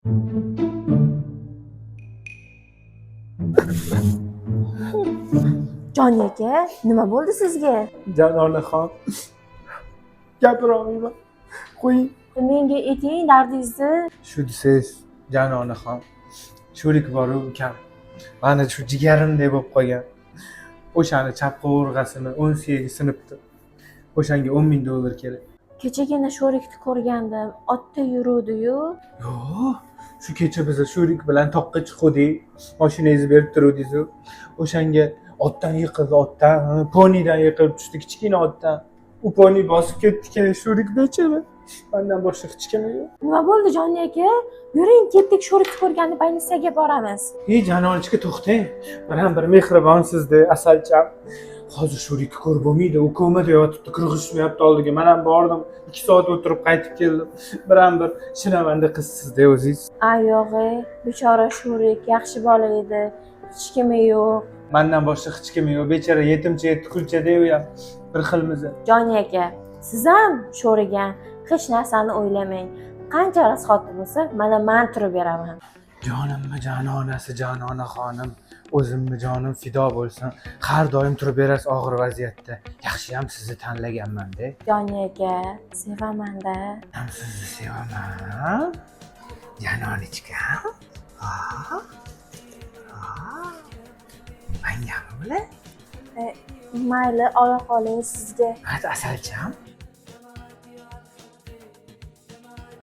Jon aka, nima bo'ldi sizga? Janonaxon, gapira olmayman. Qo'ying. Menga ayting dardingizni. Shu desangiz, Janonaxon, sho'rik bor-u ukam. Mana shu jigarimdek bo'lib qolgan. O'shani chap qovurg'asini 18 sinibdi. O'shanga $10,000 kerak. Kechagina sho'rikni ko'rgandim. Otda yuruvdi-yu. Yo'q, shu kecha biz sho'rik bilan toqqa chiqdik. Mashinangizni berib turuvdingiz-ku. O'shanga otdan yiqildi, otdan, ponidan yiqilib tushdi, kichkina otdan. U poni bosib ketdi, sho'rik bechara. Mendan boshqa hech kim yo'q. Nima bo'ldi Jon aka? Yuring, ketdik, sho'rikni ko'rganda больницаga boramiz. Janonachiga to'xtang. Bir mehribonsiz-da, asalcham. Hozir sho'rikni ko'rib bo'lmaydi, u komada yotibdi, qirg'ishmayapti oldiga. Men ham bordim, 2 soat o'tirib qaytib keldim. Bir shinavanda qizsiz-da o'zingiz. Ay yo'g'e, bechora sho'rik yaxshi bola edi. Hech kimi yo'q. Mendan boshqa hech kim yo'q. Bechara yetimcha kulchada u ham bir xilmiz. Jon aka, siz ham sho'rigan hech narsani o'ylamang. Qancha rasxoti bo'lsa, mana men turib beraman. Jonimmi janonasi, Janonaxonim, o'zimni jonim fido bo'lsin. Har doim turib berasiz og'ir vaziyatda. Yaxshi ham sizni tanlaganman-da. Jon aka, sevaman-da. Ham sizni sevaman. Janonichka. Mangami bular? Mayli, ola qoling sizga. Hadi asalcham.